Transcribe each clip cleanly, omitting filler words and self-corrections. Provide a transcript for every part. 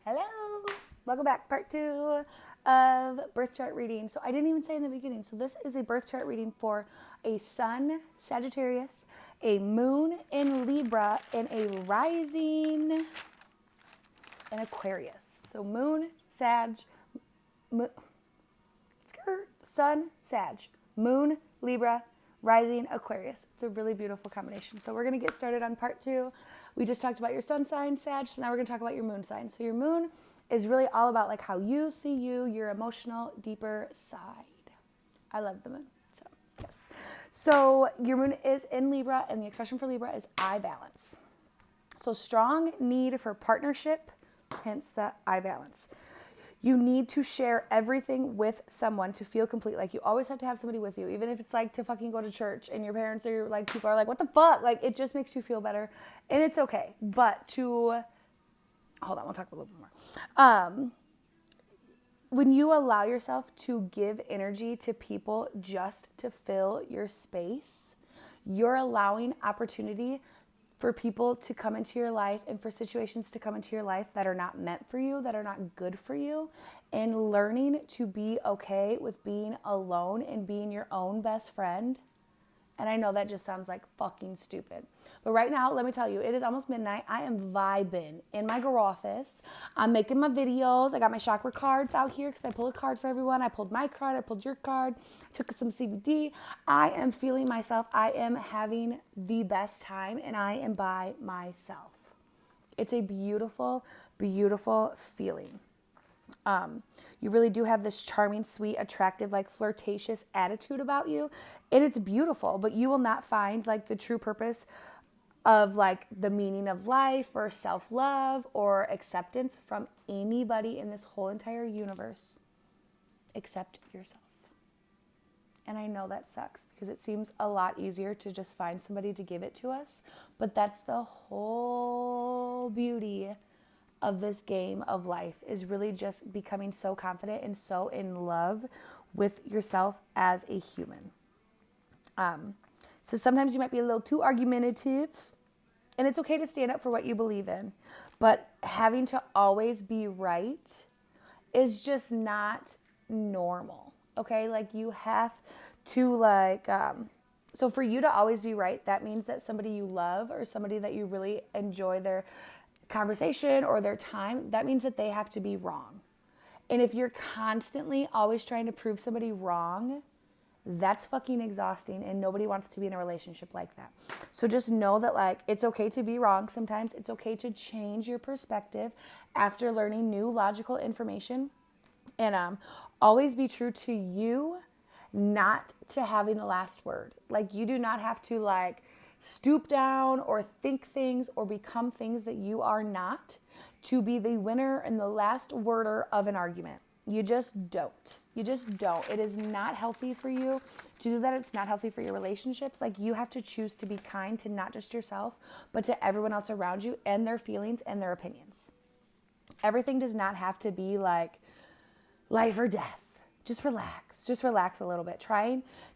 Hello, welcome back. Part 2 of birth chart reading. So I didn't even say in the beginning. So this is a birth chart reading for a sun Sagittarius, a moon in Libra, and a rising in Aquarius. So moon, Sag, sun, Sag, moon, Libra, rising, Aquarius. It's a really beautiful combination. So we're going to get started on part 2. We just talked about your sun sign, Sag, so now we're going to talk about your moon sign. So your moon is really all about like how you see you, your emotional, deeper side. I love the moon. So, yes. So your moon is in Libra, and the expression for Libra is I balance. So strong need for partnership, hence the I balance. You need to share everything with someone to feel complete. Like you always have to have somebody with you, even if it's like to fucking go to church and your parents are like, people are like, what the fuck? Like it just makes you feel better and it's okay. But hold on, we'll talk a little bit more. When you allow yourself to give energy to people just to fill your space, you're allowing opportunity for people to come into your life and for situations to come into your life that are not meant for you, that are not good for you, and learning to be okay with being alone and being your own best friend. And I know that just sounds like fucking stupid. But right now, let me tell you, it is almost midnight. I am vibing in my girl office. I'm making my videos. I got my chakra cards out here because I pull a card for everyone. I pulled my card. I pulled your card. Took some CBD. I am feeling myself. I am having the best time and I am by myself. It's a beautiful, beautiful feeling. You really do have this charming, sweet, attractive, like flirtatious attitude about you. And it's beautiful, but you will not find like the true purpose of like the meaning of life or self-love or acceptance from anybody in this whole entire universe except yourself. And I know that sucks because it seems a lot easier to just find somebody to give it to us. But that's the whole beauty of this game of life, is really just becoming so confident and so in love with yourself as a human. So sometimes you might be a little too argumentative, and it's okay to stand up for what you believe in, but having to always be right is just not normal. Okay, like you have to so for you to always be right, that means that somebody you love or somebody that you really enjoy their conversation or their time, that means that they have to be wrong. And if you're constantly always trying to prove somebody wrong, that's fucking exhausting, and nobody wants to be in a relationship like that. So just know that like it's okay to be wrong sometimes. It's okay to change your perspective after learning new logical information, and always be true to you, not to having the last word. Like you do not have to like stoop down or think things or become things that you are not to be the winner and the last worder of an argument. You just don't. You just don't. It is not healthy for you to do that. It's not healthy for your relationships. Like you have to choose to be kind to not just yourself, but to everyone else around you and their feelings and their opinions. Everything does not have to be like life or death. Just relax. Just relax a little bit.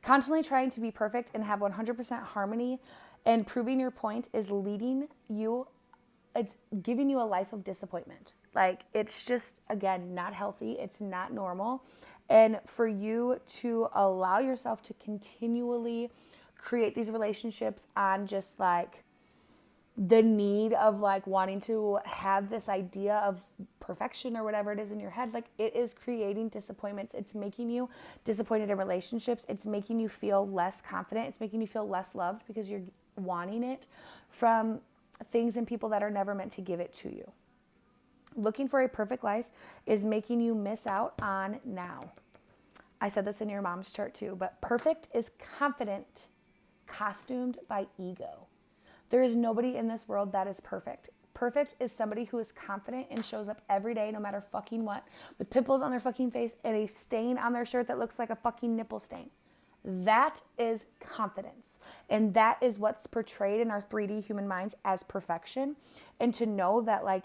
Constantly trying to be perfect and have 100% harmony and proving your point is leading you, it's giving you a life of disappointment. Like it's just, again, not healthy. It's not normal. And for you to allow yourself to continually create these relationships on just like the need of like wanting to have this idea of perfection or whatever it is in your head, like it is creating disappointments. It's making you disappointed in relationships. It's making you feel less confident. It's making you feel less loved because you're wanting it from things and people that are never meant to give it to you. Looking for a perfect life is making you miss out on now. I said this in your mom's chart too, but perfect is confident, costumed by ego. There is nobody in this world that is perfect. Perfect is somebody who is confident and shows up every day, no matter fucking what, with pimples on their fucking face and a stain on their shirt that looks like a fucking nipple stain. That is confidence. And that is what's portrayed in our 3D human minds as perfection. And to know that like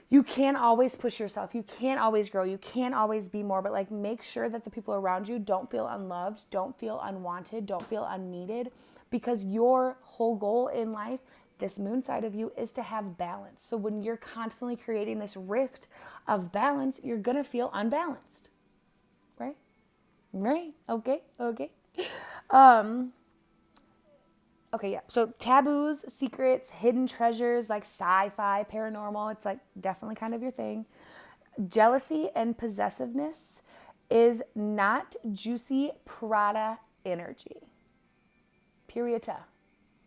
you can't always push yourself. You can't always grow. You can't always be more, but like make sure that the people around you don't feel unloved, don't feel unwanted, don't feel unneeded, because your whole goal in life this moon side of you is to have balance. So when you're constantly creating this rift of balance, you're going to feel unbalanced. Right? Right? Okay. Okay, yeah. So taboos, secrets, hidden treasures, like sci-fi, paranormal, it's like definitely kind of your thing. Jealousy and possessiveness is not juicy Prada energy. Period.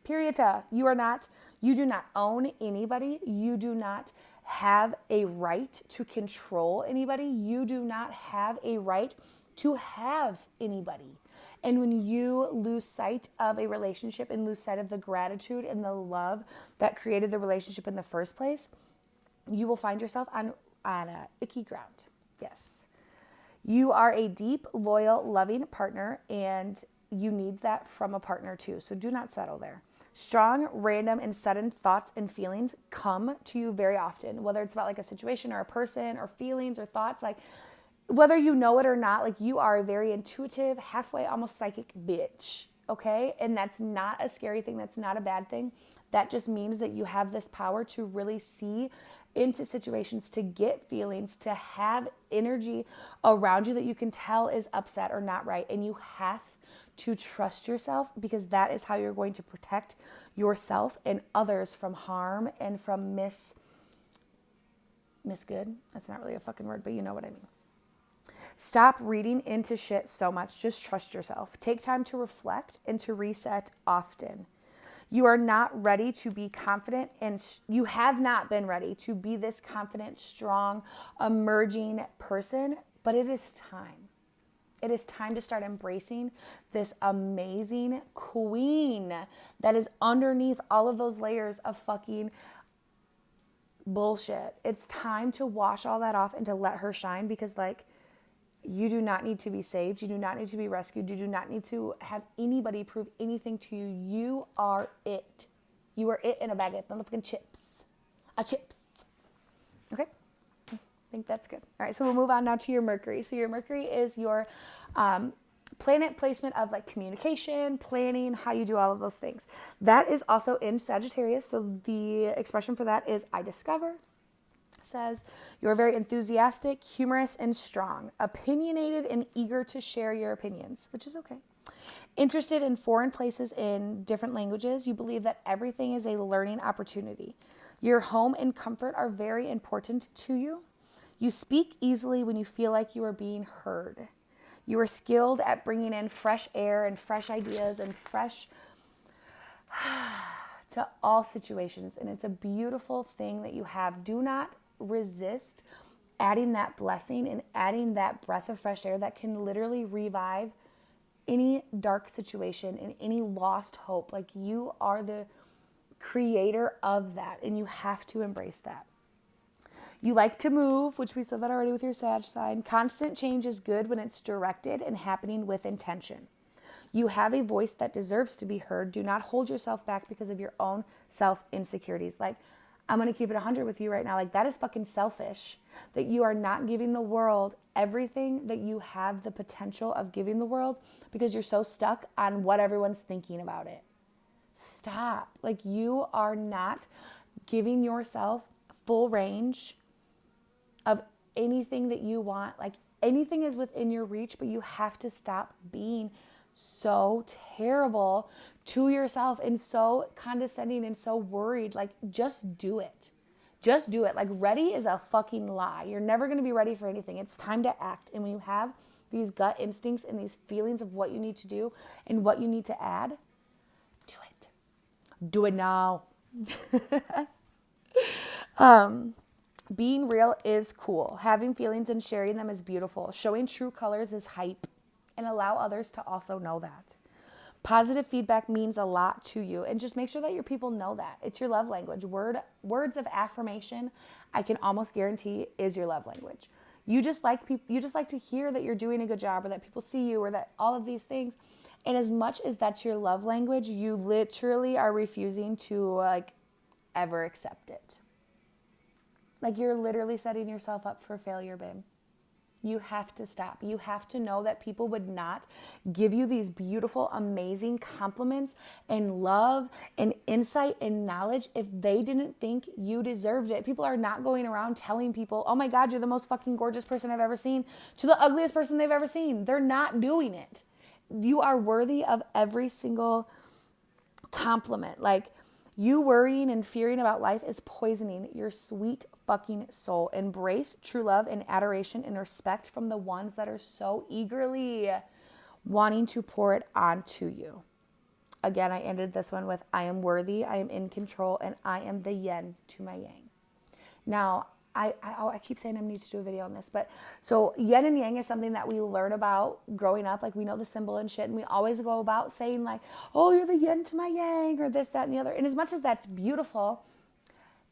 You do not own anybody. You do not have a right to control anybody. You do not have a right to have anybody. And when you lose sight of a relationship and lose sight of the gratitude and the love that created the relationship in the first place, you will find yourself on a icky ground. Yes. You are a deep, loyal, loving partner, and you need that from a partner too. So do not settle there. Strong, random, and sudden thoughts and feelings come to you very often, whether it's about like a situation or a person or feelings or thoughts, like whether you know it or not, like you are a very intuitive, halfway, almost psychic bitch. Okay. And that's not a scary thing. That's not a bad thing. That just means that you have this power to really see into situations, to get feelings, to have energy around you that you can tell is upset or not right. And you have to trust yourself, because that is how you're going to protect yourself and others from harm and from miss good. That's not really a fucking word, but you know what I mean. Stop reading into shit so much. Just trust yourself. Take time to reflect and to reset often. You are not ready to be confident, and you have not been ready to be this confident, strong, emerging person, but it is time. It is time to start embracing this amazing queen that is underneath all of those layers of fucking bullshit. It's time to wash all that off and to let her shine, because like, you do not need to be saved. You do not need to be rescued. You do not need to have anybody prove anything to you. You are it. You are it in a bag of motherfucking chips. Chips. Okay? I think that's good. All right, so we'll move on now to your Mercury. So your Mercury is your planet placement of like communication, planning, how you do all of those things. That is also in Sagittarius. So the expression for that is I discover. Says you're very enthusiastic, humorous, and strong, opinionated, and eager to share your opinions, which is okay. Interested in foreign places in different languages. You believe that everything is a learning opportunity. Your home and comfort are very important to you. You speak easily when you feel like you are being heard. You are skilled at bringing in fresh air and fresh ideas and fresh to all situations. And it's a beautiful thing that you have. Do not resist adding that blessing and adding that breath of fresh air that can literally revive any dark situation and any lost hope. Like, you are the creator of that, and you have to embrace that. You like to move, which we said that already with your Sag sign. Constant change is good when it's directed and happening with intention. You have a voice that deserves to be heard. Do not hold yourself back because of your own self-insecurities. Like, I'm going to keep it 100 with you right now. Like, that is fucking selfish that you are not giving the world everything that you have the potential of giving the world because you're so stuck on what everyone's thinking about it. Stop. Like, you are not giving yourself full range of anything that you want. Like, anything is within your reach, but you have to stop being so terrible to yourself and so condescending and so worried. Like, just do it. Just do it. Like, ready is a fucking lie. You're never going to be ready for anything. It's time to act. And when you have these gut instincts and these feelings of what you need to do and what you need to add, do it. Do it now. Being real is cool. Having feelings and sharing them is beautiful. Showing true colors is hype. And allow others to also know that. Positive feedback means a lot to you, and just make sure that your people know that. It's your love language. Words of affirmation, I can almost guarantee, is your love language. You just like to hear that you're doing a good job, or that people see you, or that all of these things. And as much as that's your love language, you literally are refusing to like ever accept it. Like, you're literally setting yourself up for failure, babe. You have to stop. You have to know that people would not give you these beautiful, amazing compliments and love and insight and knowledge if they didn't think you deserved it. People are not going around telling people, oh my God, you're the most fucking gorgeous person I've ever seen, to the ugliest person they've ever seen. They're not doing it. You are worthy of every single compliment. Like, you worrying and fearing about life is poisoning your sweet fucking soul. Embrace true love and adoration and respect from the ones that are so eagerly wanting to pour it onto you. Again, I ended this one with, I am worthy, I am in control, and I am the yin to my yang. Now, I keep saying I need to do a video on this, but so yin and yang is something that we learn about growing up. Like, we know the symbol and shit, and we always go about saying like, oh, you're the yin to my yang, or this, that, and the other. And as much as that's beautiful,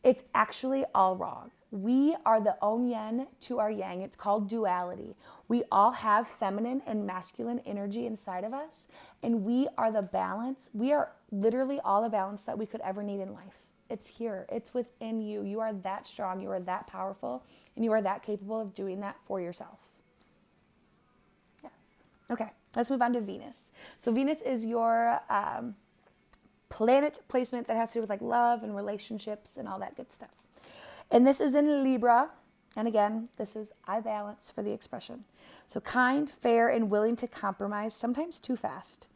it's actually all wrong. We are the own yin to our yang. It's called duality. We all have feminine and masculine energy inside of us, and we are the balance. We are literally all the balance that we could ever need in life. It's here. It's within you. You are that strong. You are that powerful. And you are that capable of doing that for yourself. Yes. Okay. Let's move on to Venus. So Venus is your planet placement that has to do with like love and relationships and all that good stuff. And this is in Libra. And again, this is I balance for the expression. So kind, fair, and willing to compromise, sometimes too fast.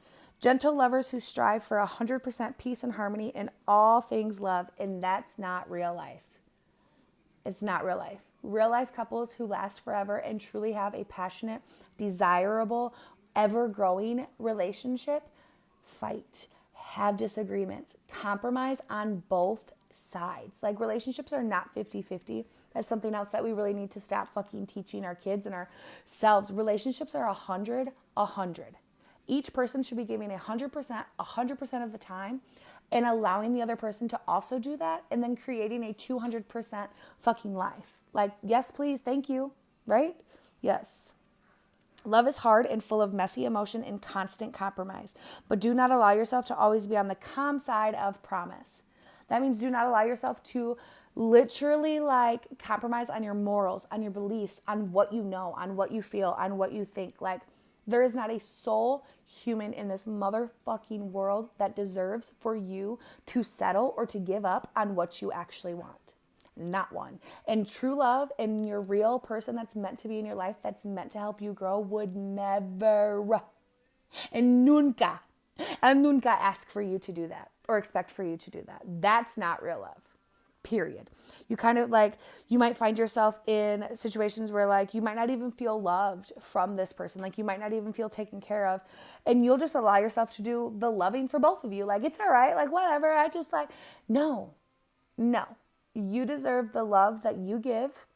Gentle lovers who strive for 100% peace and harmony in all things love. And that's not real life. It's not real life. Real life couples who last forever and truly have a passionate, desirable, ever-growing relationship fight, have disagreements, compromise on both sides. Like, relationships are not 50-50. That's something else that we really need to stop fucking teaching our kids and ourselves. Relationships are 100. Each person should be giving 100% of the time, and allowing the other person to also do that, and then creating a 200% fucking life. Like, yes, please, thank you, right? Yes. Love is hard and full of messy emotion and constant compromise, but do not allow yourself to always be on the calm side of promise. That means do not allow yourself to literally like compromise on your morals, on your beliefs, on what you know, on what you feel, on what you think. Like, there is not a soul human in this motherfucking world that deserves for you to settle or to give up on what you actually want. Not one. And true love and your real person that's meant to be in your life, that's meant to help you grow, would never and nunca ask for you to do that or expect for you to do that. That's not real love. Period. You kind of like, you might find yourself in situations where like you might not even feel loved from this person. Like, you might not even feel taken care of, and you'll just allow yourself to do the loving for both of you. Like, it's all right. Like, whatever. I just like, no, you deserve the love that you give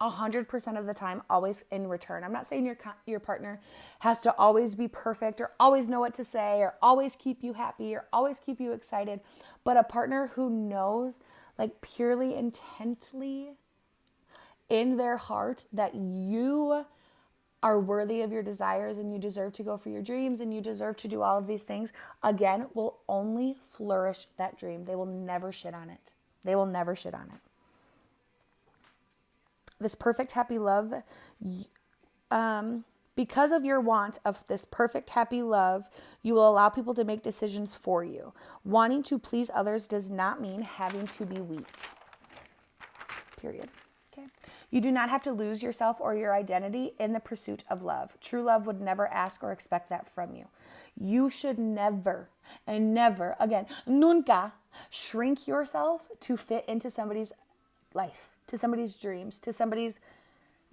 100% of the time, always in return. I'm not saying your partner has to always be perfect or always know what to say or always keep you happy or always keep you excited, but a partner who knows, like, purely intently in their heart that you are worthy of your desires and you deserve to go for your dreams and you deserve to do all of these things, again, will only flourish that dream. They will never shit on it. This perfect, happy love, because of your want of this perfect, happy love, you will allow people to make decisions for you. Wanting to please others does not mean having to be weak. Period. Okay. You do not have to lose yourself or your identity in the pursuit of love. True love would never ask or expect that from you. You should never, again, nunca, shrink yourself to fit into somebody's life, to somebody's dreams, to somebody's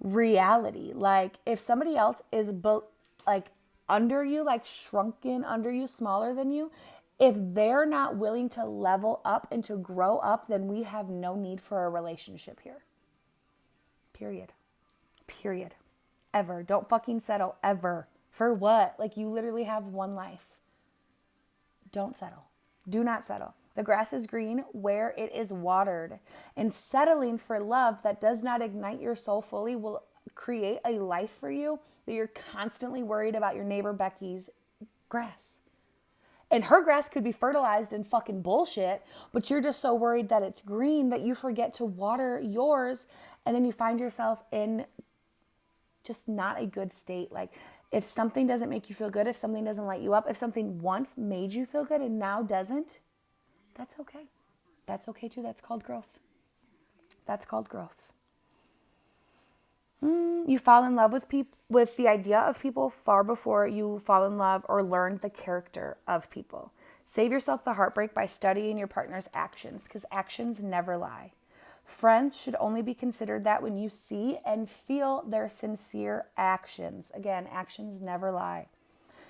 reality. Like, if somebody else is like under you, like shrunken under you, smaller than you, if they're not willing to level up and to grow up, then we have no need for a relationship here. Period. Ever. Don't fucking settle, ever. For what? Like, you literally have one life. Don't settle. Do not settle. The grass is green where it is watered. And settling for love that does not ignite your soul fully will create a life for you that you're constantly worried about your neighbor Becky's grass. And her grass could be fertilized and fucking bullshit, but you're just so worried that it's green that you forget to water yours, and then you find yourself in just not a good state. Like if something doesn't make you feel good, if something doesn't light you up, if something once made you feel good and now doesn't, that's okay. That's okay too. That's called growth. That's called growth. You fall in love with the idea of people far before you fall in love or learn the character of people. Save yourself the heartbreak by studying your partner's actions, because actions never lie. Friends should only be considered that when you see and feel their sincere actions. Again, actions never lie.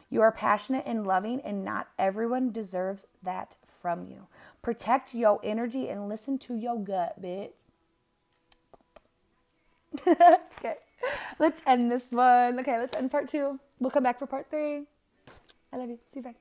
You are passionate and loving, and not everyone deserves that from you. Protect your energy and listen to your gut, bitch. Okay, let's end this one. Okay, let's end part 2. We'll come back for part 3. I love you. See you back.